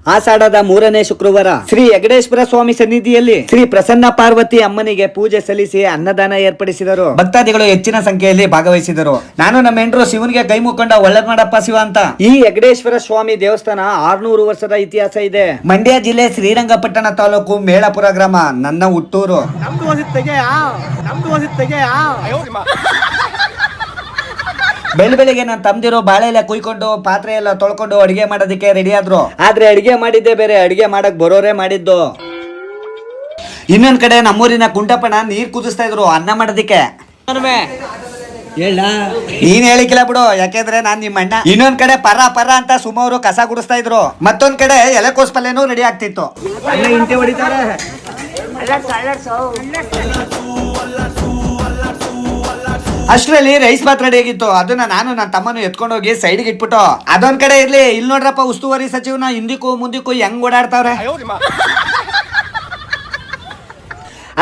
ಆಷಾಢದ 3ನೇ ಶುಕ್ರವಾರ ಶ್ರೀ ವೆಂಕಟೇಶ್ವರ ಸ್ವಾಮಿ ಸನ್ನಿಧಿಯಲ್ಲಿ ಶ್ರೀ ಪ್ರಸನ್ನ ಪಾರ್ವತಿ ಅಮ್ಮನಿಗೆ ಪೂಜೆ ಸಲ್ಲಿಸಿ ಅನ್ನದಾನ ಏರ್ಪಡಿಸಿದರು. ಭಕ್ತಾದಿಗಳು ಹೆಚ್ಚಿನ ಸಂಖ್ಯೆಯಲ್ಲಿ ಭಾಗವಹಿಸಿದರು. ನಾನು ನಮ್ಮ ಹೆಂಡ್ರು ಶಿವನಿಗೆ ಕೈ ಮುಕ್ಕೊಂಡ ಒಳ್ಳೇದ್ ಮಾಡಪ್ಪ ಶಿವ ಅಂತ. ಈ ವೆಂಕಟೇಶ್ವರ ಸ್ವಾಮಿ ದೇವಸ್ಥಾನ 600 ವರ್ಷದ ಇತಿಹಾಸ ಇದೆ. ಮಂಡ್ಯ ಜಿಲ್ಲೆ ಶ್ರೀರಂಗಪಟ್ಟಣ ತಾಲೂಕು ಮೇಳಪುರ ಗ್ರಾಮ, ನನ್ನ ಹುಟ್ಟೂರು. ಬೆಳಿಗ್ಗೆ ನಾನು ತಮ್ದಿರೋ ಬಾಳೆ ಎಲೆ ಕುಯ್ಕೊಂಡು ಪಾತ್ರೆ ಎಲ್ಲ ತೊಳ್ಕೊಂಡು ಅಡಿಗೆ ಮಾಡೋದಕ್ಕೆ ರೆಡಿ ಆದ್ರು. ಆದ್ರೆ ಅಡಿಗೆ ಮಾಡಿದ್ದೆ ಬೇರೆ, ಅಡಿಗೆ ಮಾಡಕ್ ಬರೋರೇ ಮಾಡಿದ್ದು. ಇನ್ನೊಂದ್ ಕಡೆ ನಮ್ಮೂರಿನ ಕುಂಟಪ್ಪನ ನೀರ್ ಕುದಿಸ್ತಾ ಇದ್ರು ಅನ್ನ ಮಾಡೋದಿಕ್ಕೆ. ನೀನ್ ಹೇಳಿಕಿಲ್ಲ ಬಿಡು, ಯಾಕೆಂದ್ರೆ ನಾನ್ ನಿಮ್ಮ ಅಣ್ಣ. ಇನ್ನೊಂದ್ ಕಡೆ ಪರ ಪರ ಅಂತ ಸುಮಾರು ಕಸ ಗುಡಿಸ್ತಾ ಇದ್ರು. ಮತ್ತೊಂದ್ ಕಡೆ ಎಲೆಕೋಸ್ ಪಲ್ಯನೂ ರೆಡಿ ಆಗ್ತಿತ್ತು. ಅಷ್ಟರಲ್ಲಿ ರೈಸ್ ಬಾತ್ ರೆಡಿ ಆಗಿತ್ತು. ಅದನ್ನ ನಾನು ನನ್ನ ತಮ್ಮನು ಎತ್ಕೊಂಡು ಹೋಗಿ ಸೈಡ್ಗೆ ಇಟ್ಬಿಟ್ಟು, ಅದೊಂದ್ ಕಡೆ ಇರ್ಲಿ, ಇಲ್ಲಿ ನೋಡ್ರಪ್ಪ ಉಸ್ತುವಾರಿ ಸಚಿವನ ಹಿಂದಿಕ್ಕೂ ಮುಂದಿಕ್ಕೂ ಹೆಂಗ್ ಓಡಾಡ್ತಾವ್ರೆ.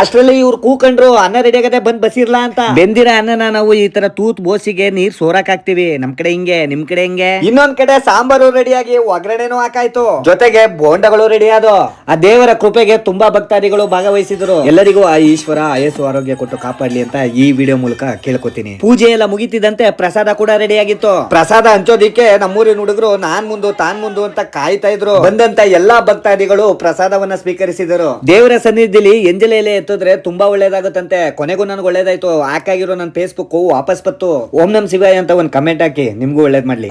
ಅಷ್ಟರಲ್ಲಿ ಇವ್ರು ಕೂಕೊಂಡ್ರು ಅನ್ನ ರೆಡಿ ಆಗದೆ ಬಂದ್ ಬಸಿರ್ಲಾ ಅಂತ. ಬೆಂದಿರ ಅನ್ನನ ನಾವು ಈ ತರ ತೂತ್ ಬೋಸಿಗೆ ನೀರ್ ಸೋರಾಕ್ ಹಾಕ್ತಿವಿ. ನಮ್ ಕಡೆ ಹಿಂಗೆ, ನಿಮ್ ಕಡೆ ಹಿಂಗೆ. ಇನ್ನೊಂದ್ ಕಡೆ ಸಾಂಬಾರು ರೆಡಿಯಾಗಿ ಒಗ್ಗರಣೆನೂ ಹಾಕಾಯ್ತು, ಜೊತೆಗೆ ಬೋಂಡಗಳು ರೆಡಿ ಆದೋ. ಆ ದೇವರ ಕೃಪೆಗೆ ತುಂಬಾ ಭಕ್ತಾದಿಗಳು ಭಾಗವಹಿಸಿದ್ರು. ಎಲ್ಲರಿಗೂ ಆ ಈಶ್ವರ ಆಯಸ್ಸು ಆರೋಗ್ಯ ಕೊಟ್ಟು ಕಾಪಾಡ್ಲಿ ಅಂತ ಈ ವಿಡಿಯೋ ಮೂಲಕ ಕೇಳ್ಕೊತೀನಿ. ಪೂಜೆ ಎಲ್ಲ ಮುಗಿತಿದಂತೆ ಪ್ರಸಾದ ಕೂಡ ರೆಡಿ ಆಗಿತ್ತು. ಪ್ರಸಾದ ಹಂಚೋದಿಕ್ಕೆ ನಮ್ಮೂರಿನ ಹುಡುಗರು ನಾನ್ ಮುಂದು ತಾನ್ ಮುಂದು ಅಂತ ಕಾಯ್ತಾ ಇದ್ರು. ಬಂದಂತ ಎಲ್ಲಾ ಭಕ್ತಾದಿಗಳು ಪ್ರಸಾದವನ್ನ ಸ್ವೀಕರಿಸಿದರು. ದೇವರ ಸನ್ನಿಧಿಲಿ ಎಂಜಲ ಎಲೆ ಎತ್ತಿದ್ರೆ ತುಂಬಾ ಒಳ್ಳೇದಾಗುತ್ತಂತೆ. ಕೊನೆಗೂ ನನ್ಗೆ ಒಳ್ಳೇದಾಯ್ತು. ಹಾಕಾಗಿರೋ ನನ್ನ ಫೇಸ್ಬುಕ್ ವಾಪಸ್ ಬತ್ತು. ಓಂ ನಮ್ ಶಿವಾಯ ಅಂತ ಒಂದ್ ಕಮೆಂಟ್ ಹಾಕಿ, ನಿಮ್ಗೂ ಒಳ್ಳೇದ್ ಮಾಡ್ಲಿ.